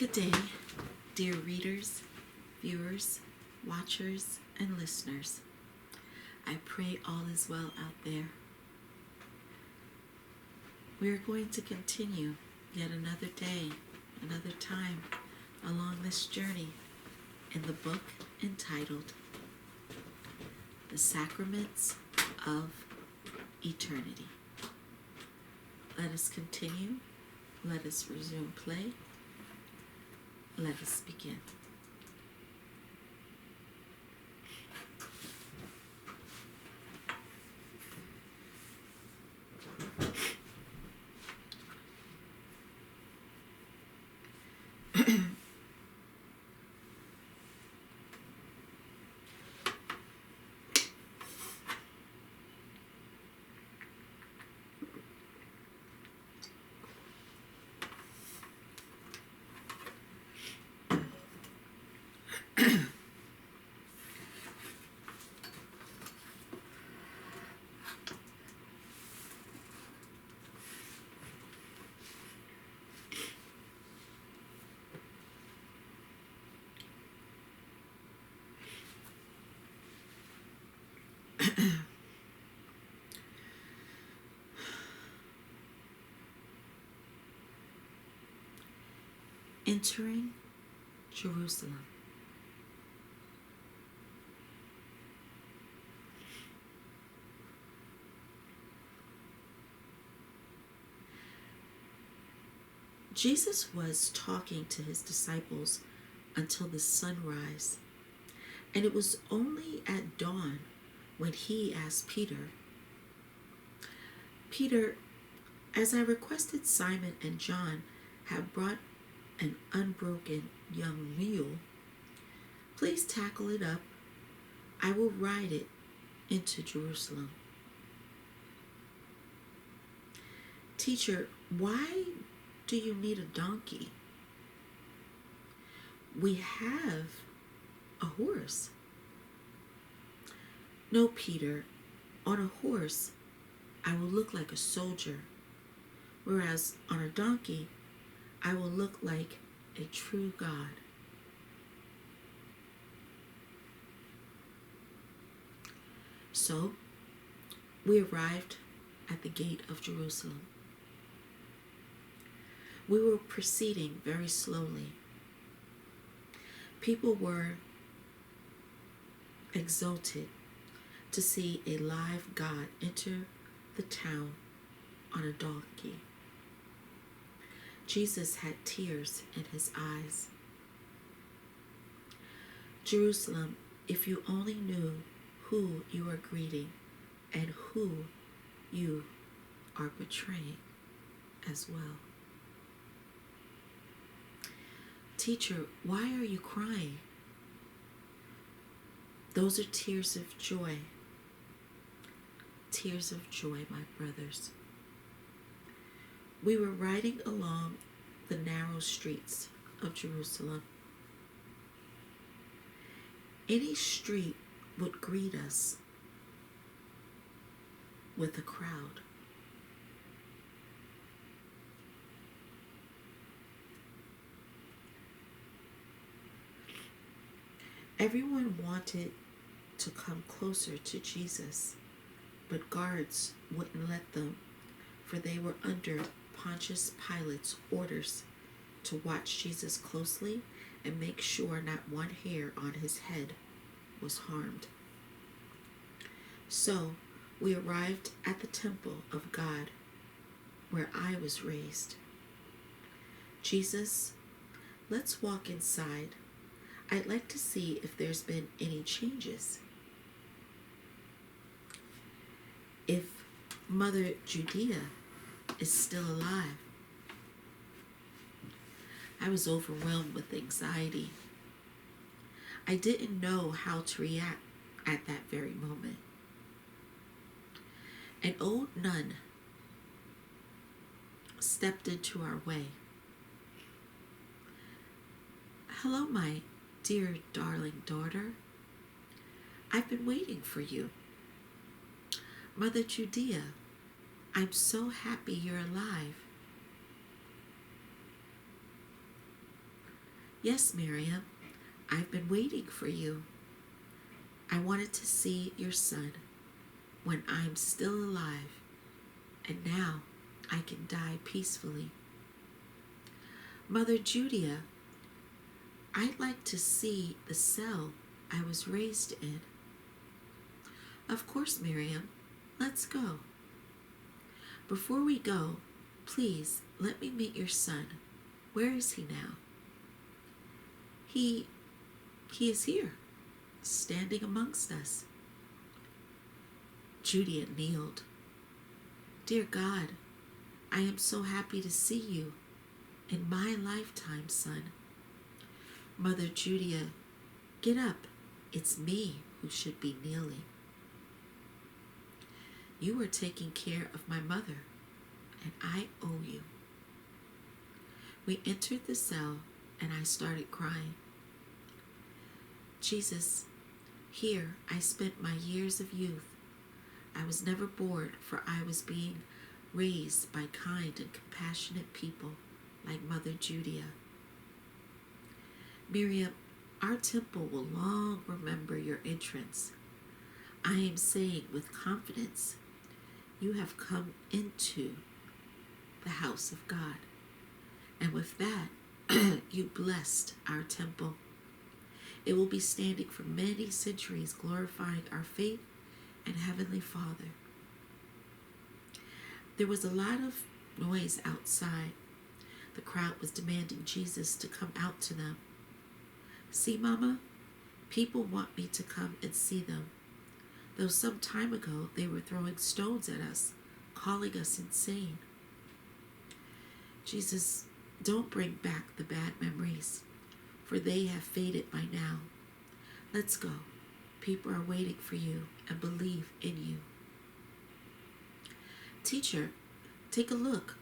Good day, dear readers, viewers, watchers, and listeners. I pray all is well out there. We are going to continue yet another day, another time along this journey in the book entitled The Sacraments of Eternity. Let us continue. Let us resume play. Let us begin. Entering Jerusalem. Jesus was talking to his disciples until the sunrise, and it was only at dawn when he asked Peter, "Peter, as I requested Simon and John have brought an unbroken young mule, please tackle it up. I will ride it into Jerusalem." "Teacher, why do you need a donkey? We have a horse." "No, Peter, on a horse I will look like a soldier, whereas on a donkey I will look like a true God." So we arrived at the gate of Jerusalem. We were proceeding very slowly. People were exulted to see a live God enter the town on a donkey. Jesus had tears in his eyes. Jerusalem, if you only knew who you are greeting and who you are betraying as well. "Teacher, why are you crying?" "Those are tears of joy." Tears of joy, my brothers. We were riding along the narrow streets of Jerusalem. Any street would greet us with a crowd. Everyone wanted to come closer to Jesus, but guards wouldn't let them, for they were under Pontius Pilate's orders to watch Jesus closely and make sure not one hair on his head was harmed. So we arrived at the temple of God, where I was raised. "Jesus, let's walk inside. I'd like to see if there's been any changes. If Mother Judea is still alive." I was overwhelmed with anxiety. I didn't know how to react at that very moment. An old nun stepped into our way. "Hello, my dear darling daughter. I've been waiting for you. Mother Judea, I'm so happy you're alive." Yes, Miriam, I've been waiting for you. I wanted to see your son when I'm still alive, and now I can die peacefully. Mother Judia, I'd like to see the cell I was raised in. Of course, Miriam. Let's go. Before we go, please let me meet your son. Where is he now? He is here, standing amongst us. Judia kneeled. Dear God, I am so happy to see you in my lifetime, son. Mother Judia, get up. It's me who should be kneeling. You are taking care of my mother, and I owe you. We entered the cell, and I started crying. Jesus, here I spent my years of youth. I was never bored, for I was being raised by kind and compassionate people like Mother Judia. Miriam, our temple will long remember your entrance. I am saying with confidence, you have come into the house of God. And with that, you blessed our temple. It will be standing for many centuries, glorifying our faith and Heavenly Father. There was a lot of noise outside. The crowd was demanding Jesus to come out to them. See, Mama, people want me to come and see them, though some time ago they were throwing stones at us, calling us insane. Jesus, don't bring back the bad memories, for they have faded by now. Let's go. People are waiting for you and believe in you. Teacher, take a look.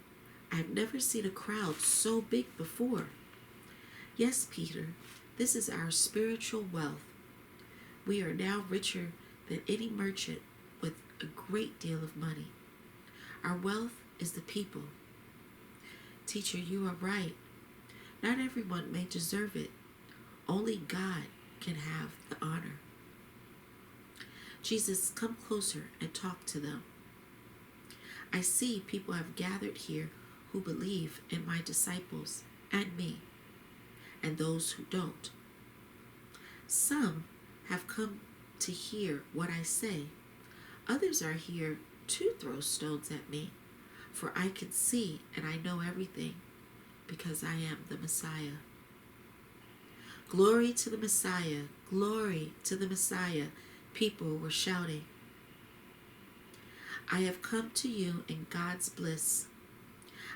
I've never seen a crowd so big before. Yes, Peter, this is our spiritual wealth. We are now richer than any merchant with a great deal of money. Our wealth is the people. Teacher, you are right. Not everyone may deserve it. Only God can have the honor. Jesus, come closer and talk to them. I see people have gathered here who believe in my disciples and me, and those who don't. Some have come to hear what I say. Others are here to throw stones at me, for I can see and I know everything, because I am the Messiah. Glory to the Messiah, glory to the Messiah, people were shouting. I have come to you in God's bliss.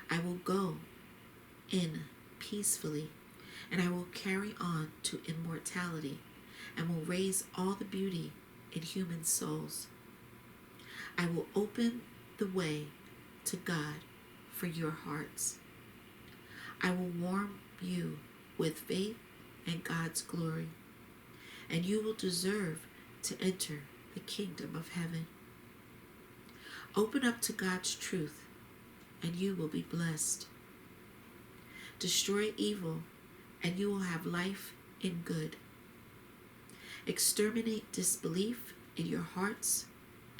I will go in peacefully, and I will carry on to immortality, and will raise all the beauty in human souls. I will open the way to God for your hearts. I will warm you with faith and God's glory, and you will deserve to enter the kingdom of heaven. Open up to God's truth, and you will be blessed. Destroy evil, and you will have life in good. Exterminate disbelief in your hearts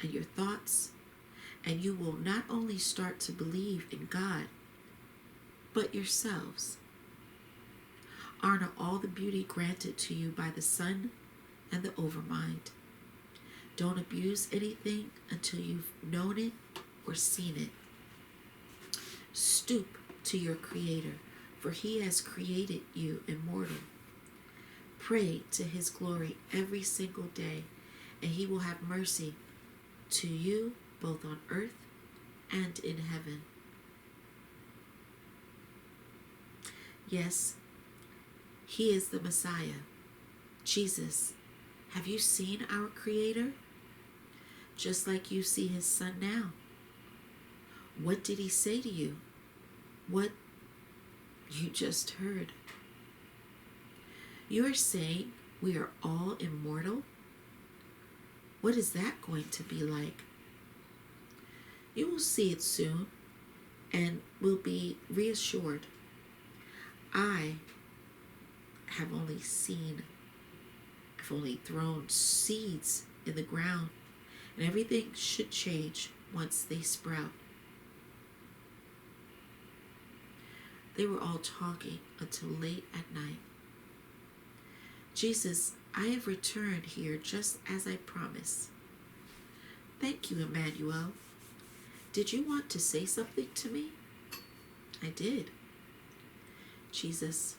and your thoughts, and you will not only start to believe in God, but yourselves. Honor all the beauty granted to you by the Son and the Overmind. Don't abuse anything until you've known it or seen it. Stoop to your Creator, for He has created you immortal. Pray to His glory every single day, and He will have mercy to you both on earth and in heaven. Yes, He is the Messiah. Jesus, have you seen our Creator? Just like you see His Son now. What did He say to you? What you just heard. You are saying we are all immortal? What is that going to be like? You will see it soon and will be reassured. I have only seen, I've only thrown seeds in the ground, and everything should change once they sprout. They were all talking until late at night. Jesus, I have returned here just as I promised. Thank you, Emmanuel. Did you want to say something to me? I did. Jesus,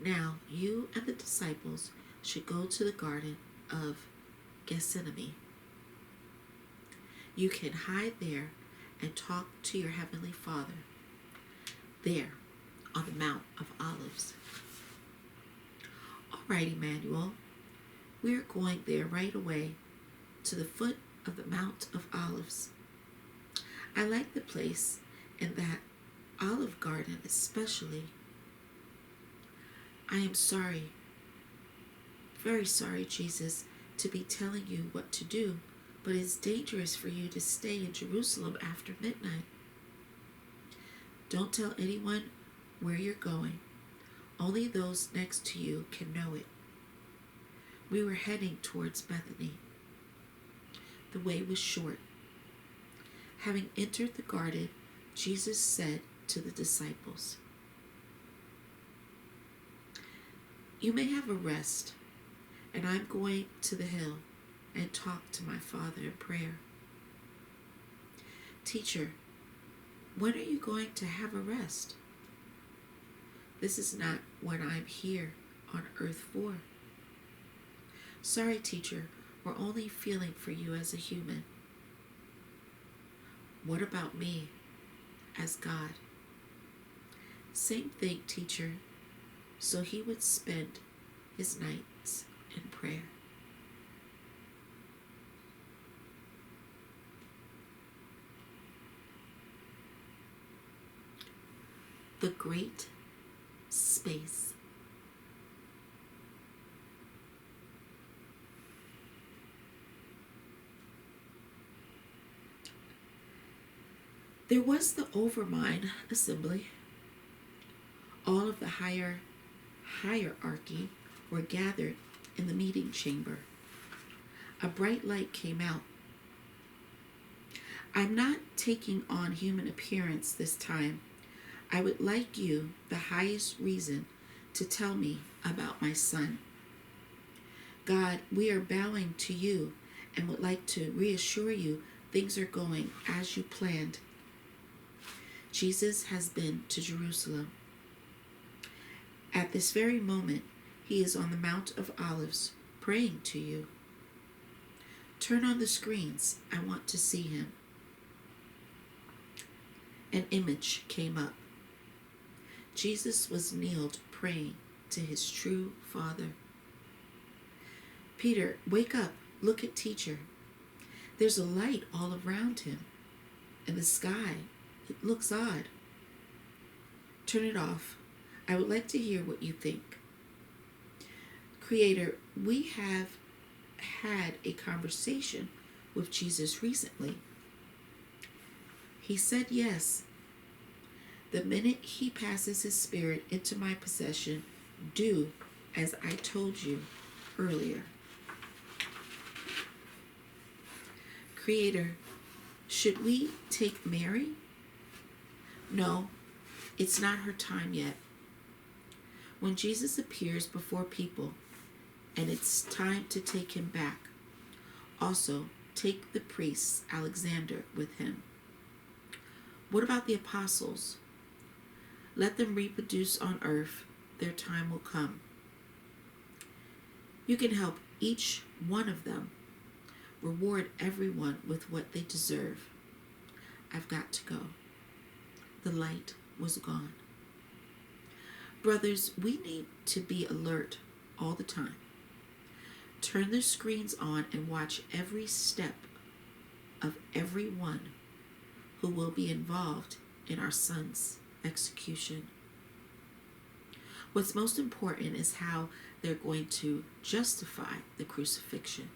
now you and the disciples should go to the Garden of Gethsemane. You can hide there and talk to your heavenly Father there on the Mount of Olives. All right, Emmanuel, we're going there right away to the foot of the Mount of Olives. I like the place and that olive garden especially. I am sorry, very sorry, Jesus, to be telling you what to do, but it's dangerous for you to stay in Jerusalem after midnight. Don't tell anyone where you're going. Only those next to you can know it. We were heading towards Bethany. The way was short. Having entered the garden, Jesus said to the disciples, "You may have a rest, and I'm going to the hill and talk to my Father in prayer." Teacher, when are you going to have a rest? This is not what I'm here on earth for. Sorry, teacher, we're only feeling for you as a human. What about me as God? Same thing, teacher. So he would spend his nights in prayer. The Great Space. There was the Overmind Assembly. All of the hierarchy were gathered in the meeting chamber. A bright light came out. I'm not taking on human appearance this time. I would like you, the highest reason, to tell me about my son. God, we are bowing to you and would like to reassure you things are going as you planned. Jesus has been to Jerusalem. At this very moment, he is on the Mount of Olives praying to you. Turn on the screens. I want to see him. An image came up. Jesus was kneeled praying to his true Father. Peter, wake up. Look at teacher. There's a light all around him. In the sky, it looks odd. Turn it off. I would like to hear what you think. Creator, we have had a conversation with Jesus recently. He said yes. The minute he passes his spirit into my possession, do as I told you earlier. Creator, should we take Mary? No, it's not her time yet. When Jesus appears before people, and it's time to take him back, also take the priest Alexander with him. What about the apostles? Let them reproduce on earth. Their time will come. You can help each one of them. Reward everyone with what they deserve. I've got to go. The light was gone. Brothers, we need to be alert all the time. Turn the screens on and watch every step of everyone who will be involved in our son's execution. What's most important is how they're going to justify the crucifixion.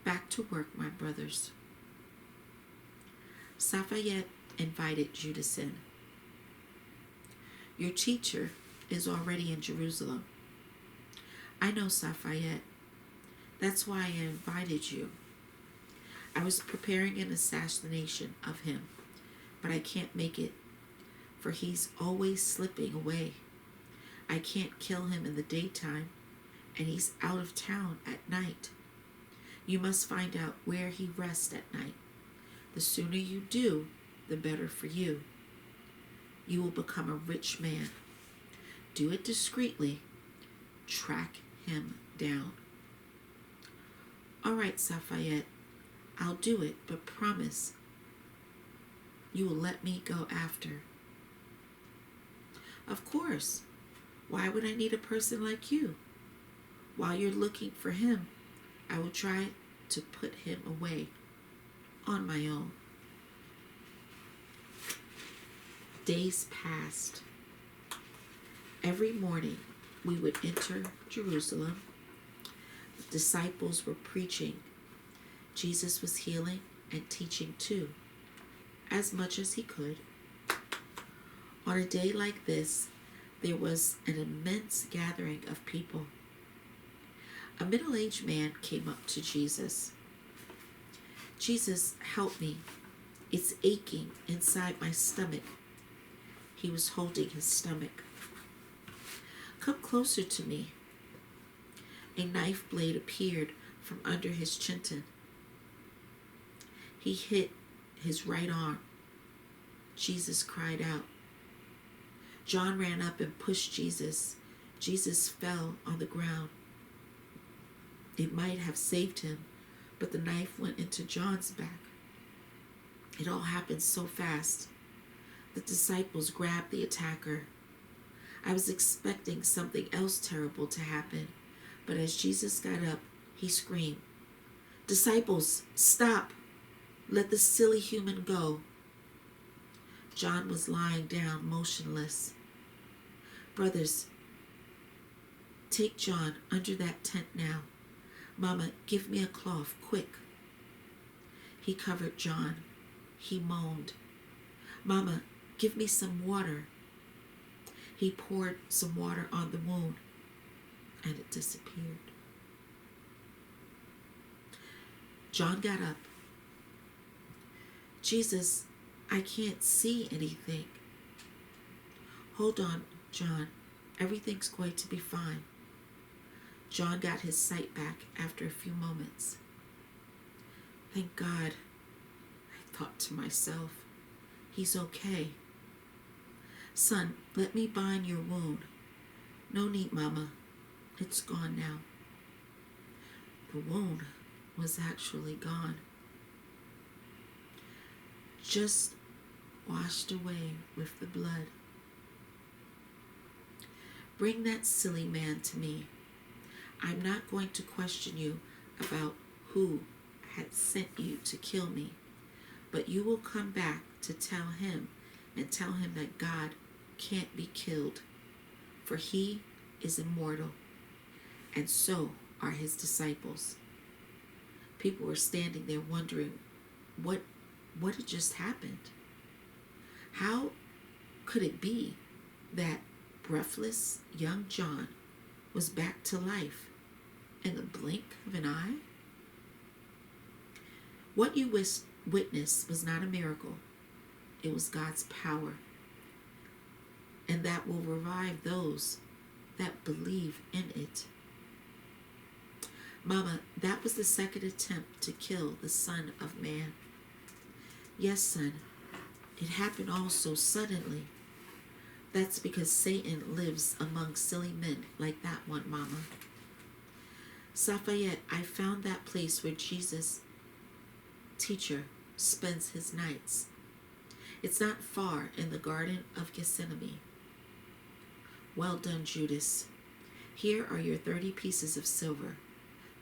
Back to work, my brothers. Lafayette invited Judas in. Your teacher is already in Jerusalem. I know Safayette. That's why I invited you. I was preparing an assassination of him, but I can't make it, for he's always slipping away. I can't kill him in the daytime, and he's out of town at night. You must find out where he rests at night. The sooner you do, the better for you. You will become a rich man. Do it discreetly. Track him down. All right, Safayette, I'll do it, but promise you will let me go after. Of course. Why would I need a person like you? While you're looking for him, I will try to put him away on my own. Days passed. Every morning we would enter Jerusalem. The disciples were preaching. Jesus was healing and teaching too, as much as he could. On a day like this, there was an immense gathering of people. A middle-aged man came up to Jesus. Jesus, help me. It's aching inside my stomach. He was holding his stomach. Come closer to me. A knife blade appeared from under his chinton. He hit his right arm. Jesus cried out. John ran up and pushed Jesus. Jesus fell on the ground. It might have saved him, but the knife went into John's back. It all happened so fast. The disciples grabbed the attacker. I was expecting something else terrible to happen, but as Jesus got up, he screamed, "Disciples, stop! Let the silly human go." John was lying down, motionless. Brothers, take John under that tent now. Mama, give me a cloth, quick. He covered John. He moaned. Mama, give me some water. He poured some water on the wound, and it disappeared. John got up. Jesus, I can't see anything. Hold on, John. Everything's going to be fine. John got his sight back after a few moments. Thank God, I thought to myself. He's okay. Son, let me bind your wound. No need, Mama. It's gone now. The wound was actually gone. Just washed away with the blood. Bring that silly man to me. I'm not going to question you about who had sent you to kill me, but you will come back to tell him and tell him that God can't be killed, for he is immortal, and so are his disciples. People were standing there wondering what had just happened. How could it be that breathless young John was back to life in the blink of an eye? What you witnessed was not a miracle. It was God's power, and that will revive those that believe in it. Mama, that was the second attempt to kill the Son of Man. Yes, son, it happened all so suddenly. That's because Satan lives among silly men like that one, Mama. Safayette, I found that place where Jesus, teacher, spends his nights. It's not far in the Garden of Gethsemane. Well done, Judas. Here are your 30 pieces of silver.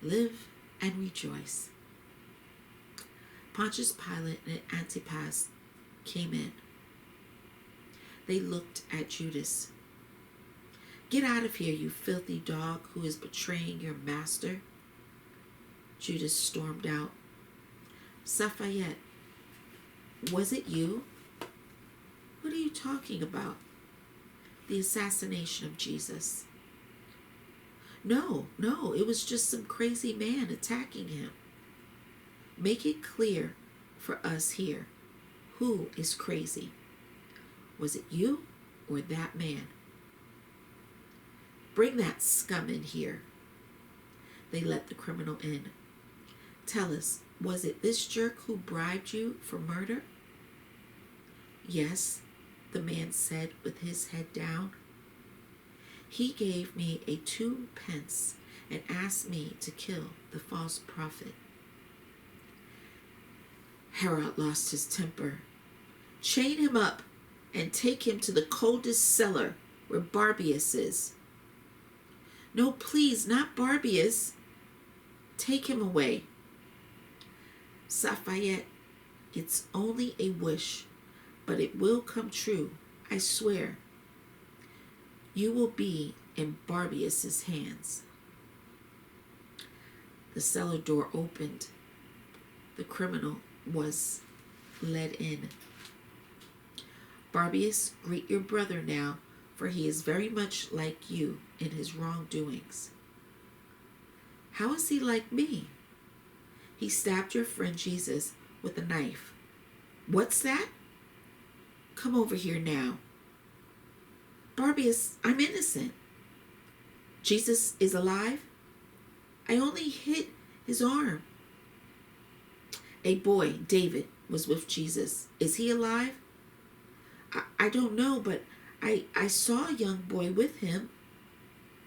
Live and rejoice. Pontius Pilate and Antipas came in. They looked at Judas. Get out of here, you filthy dog who is betraying your master. Judas stormed out. Safayette, was it you? What are you talking about? the assassination of Jesus. No, it was just some crazy man attacking him. Make it clear for us here, who is crazy? Was it you or that man? Bring that scum in here. They let the criminal in. Tell us, was it this jerk who bribed you for murder? Yes, the man said with his head down. He gave me a 2 pence and asked me to kill the false prophet. Herod lost his temper. Chain him up and take him to the coldest cellar where Barbius is. No, please, not Barbius. Take him away. Safayette, it's only a wish, but it will come true, I swear. You will be in Barbius's hands. The cellar door opened. The criminal was led in. Barbius, greet your brother now, for he is very much like you in his wrongdoings. How is he like me? He stabbed your friend Jesus with a knife. What's that? Come over here now. Barbius, I'm innocent. Jesus is alive? I only hit his arm. A boy, David, was with Jesus. Is he alive? I don't know, but I saw a young boy with him.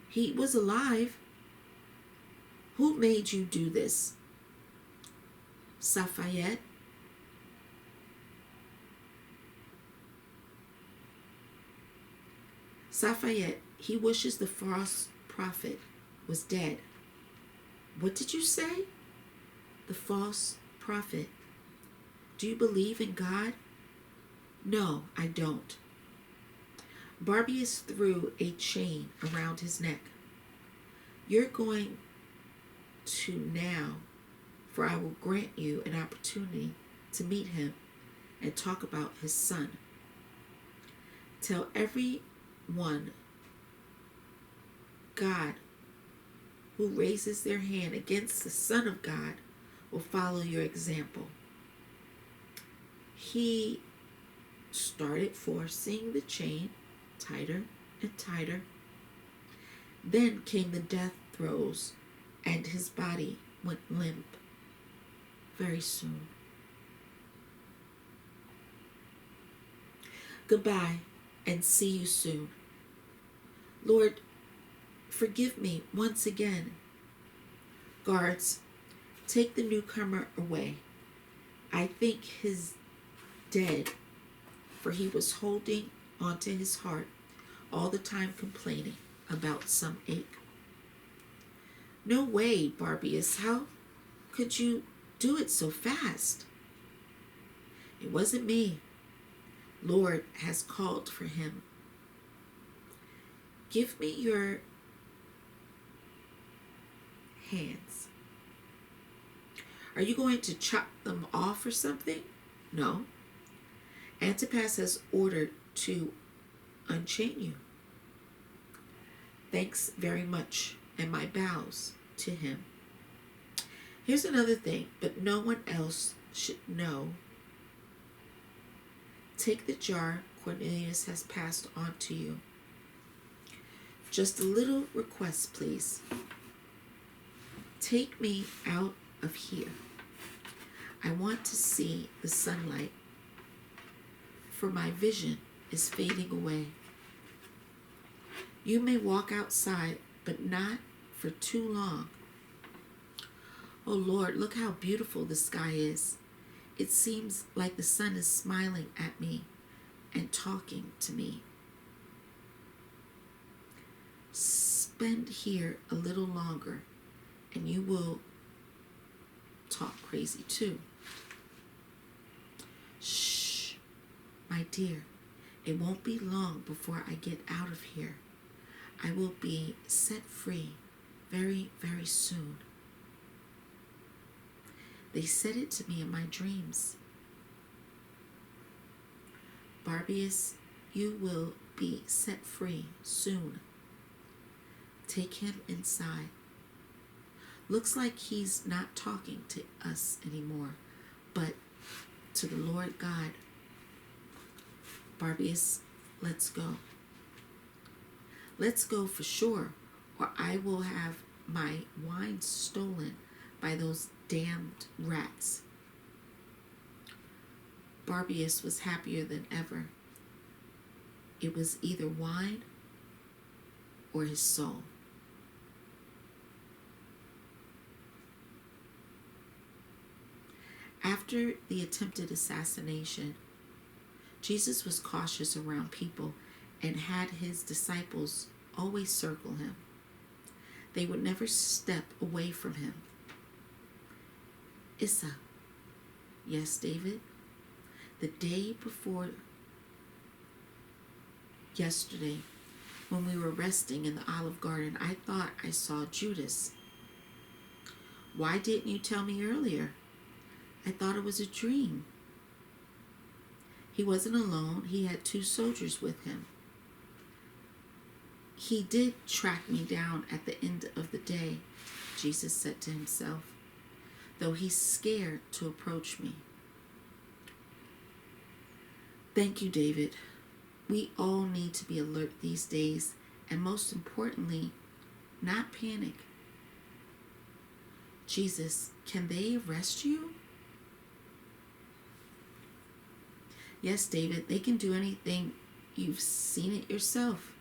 He was alive. Who made you do this? Safayette. Safayette, he wishes the false prophet was dead. What did you say? The false prophet. Do you believe in God? No, I don't. Barbius threw a chain around his neck. You're going to now, for I will grant you an opportunity to meet him and talk about his son. Tell everyone God who raises their hand against the Son of God will follow your example. He started forcing the chain tighter and tighter. Then came the death throes, and his body went limp very soon. Goodbye, and see you soon. Lord, forgive me once again. Guards, take the newcomer away. I think he's dead, for he was holding onto his heart all the time, complaining about some ache. No way, Barbius. How could you do it so fast? It wasn't me. Lord has called for him. Give me your hands. Are you going to chop them off or something? No. Antipas has ordered to unchain you. Thanks very much, and my bows to him. Here's another thing, but no one else should know. Take the jar Cornelius has passed on to you. Just a little request, please. Take me out of here. I want to see the sunlight, for my vision is fading away. You may walk outside, but not for too long. Oh Lord, look how beautiful the sky is. It seems like the sun is smiling at me and talking to me. Spend here a little longer, and you will talk crazy too. Shh, my dear, it won't be long before I get out of here. I will be set free very, very soon. They said it to me in my dreams. Barbius, you will be set free soon. Take him inside. Looks like he's not talking to us anymore, but to the Lord God. Barbius, let's go. Let's go for sure, or I will have my wine stolen by those damned rats. Barbius was happier than ever. It was either wine or his soul. After the attempted assassination, Jesus was cautious around people and had his disciples always circle him. They would never step away from him. Issa. Yes, David. The day before yesterday, when we were resting in the Olive Garden, I thought I saw Judas. Why didn't you tell me earlier? I thought it was a dream. He wasn't alone. He had 2 soldiers with him. He did track me down at the end of the day, Jesus said to himself, though he's scared to approach me. Thank you, David. We all need to be alert these days, and most importantly, not panic. Jesus, can they arrest you? Yes, David, they can do anything. You've seen it yourself.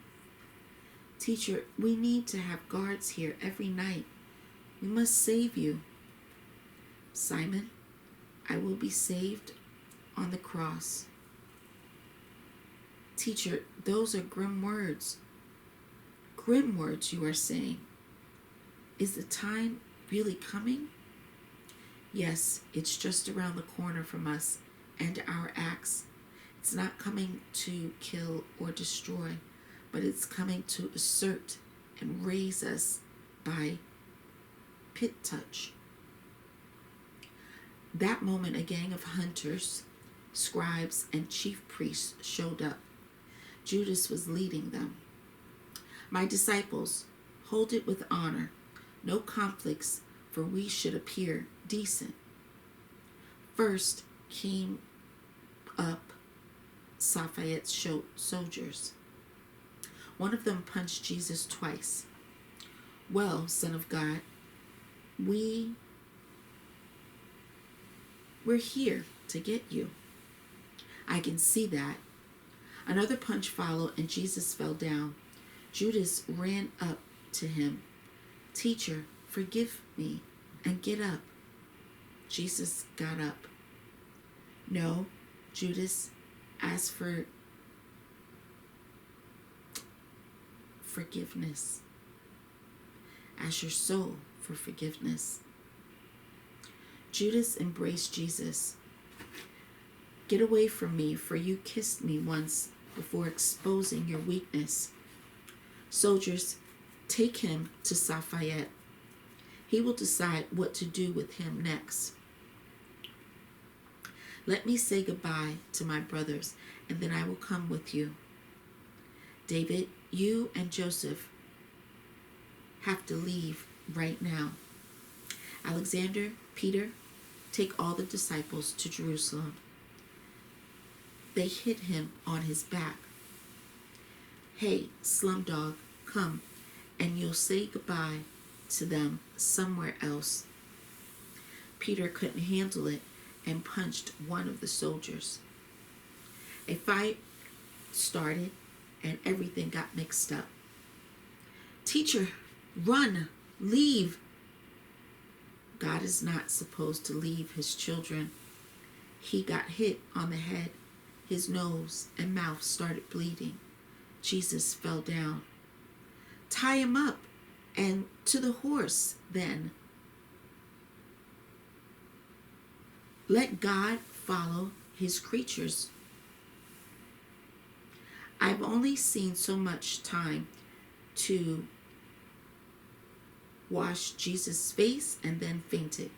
Teacher, we need to have guards here every night. We must save you. Simon, I will be saved on the cross. Teacher, those are grim words. Grim words you are saying. Is the time really coming? Yes, it's just around the corner from us and our axe. It's not coming to kill or destroy, but it's coming to assert and raise us by pit touch. That moment, a gang of hunters, scribes, and chief priests showed up. Judas was leading them. My disciples, hold it with honor. No conflicts, for we should appear decent. First came up Lafayette's soldiers. One of them punched Jesus twice. Well, Son of God, we're here to get you. I can see that. Another punch followed and Jesus fell down. Judas ran up to him. Teacher, forgive me and get up. Jesus got up. No, Judas, ask for forgiveness. Ask your soul for forgiveness. Judas embraced Jesus. Get away from me, for you kissed me once before exposing your weakness. Soldiers, take him to Lafayette. He will decide what to do with him next. Let me say goodbye to my brothers, and then I will come with you. David, you and Joseph have to leave right now. Alexander, Peter, take all the disciples to Jerusalem. They hit him on his back. Hey, Slumdog, come, and you'll say goodbye to them somewhere else. Peter couldn't handle it and punched one of the soldiers. A fight started and everything got mixed up. Teacher, run, leave. God is not supposed to leave his children. He got hit on the head. His nose and mouth started bleeding. Jesus fell down. Tie him up and to the horse then. Let God follow his creatures. I've only seen so much time to wash Jesus' face and then fainted.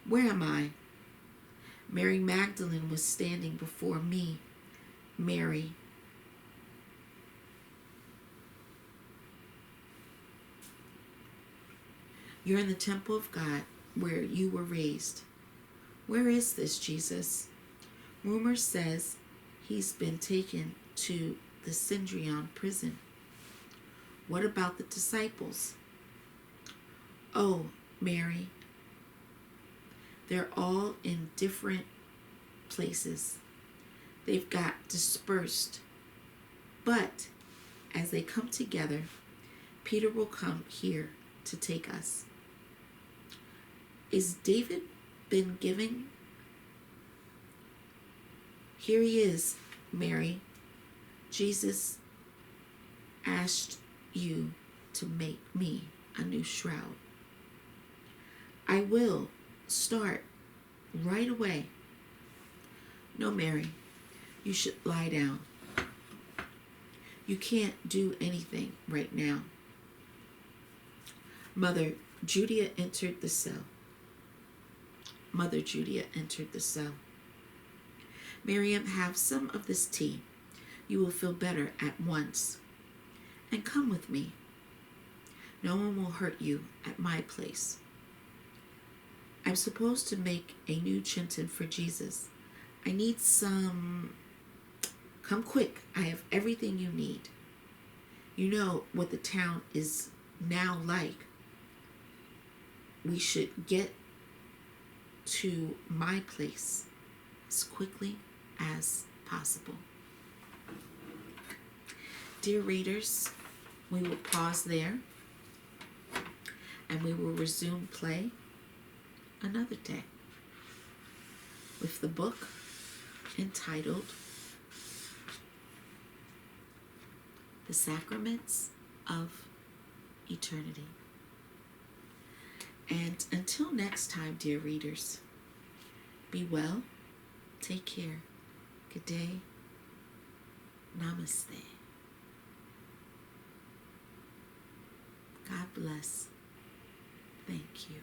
Where am I? Mary Magdalene was standing before me. Mary You're in the temple of God where you were raised. Where is this Jesus? Rumor says he's been taken to the Cendrillon prison. What about the disciples? Oh, Mary, they're all in different places. They've got dispersed. But as they come together, Peter will come here to take us. Is David been giving? Here he is, Mary. Jesus asked you to make me a new shroud. I will start right away. No, Mary, you should lie down. You can't do anything right now. Mother Julia entered the cell. Mother Julia entered the cell. Miriam, have some of this tea. You will feel better at once. And come with me. No one will hurt you at my place. I'm supposed to make a new chinchin for Jesus. I need some. Come quick. I have everything you need. You know what the town is now like. We should get to my place as quickly as possible. Dear readers, we will pause there and we will resume play another day with the book entitled The Sacraments of Eternity. And until next time, dear readers, be well, take care, good day, namaste. God bless. Thank you.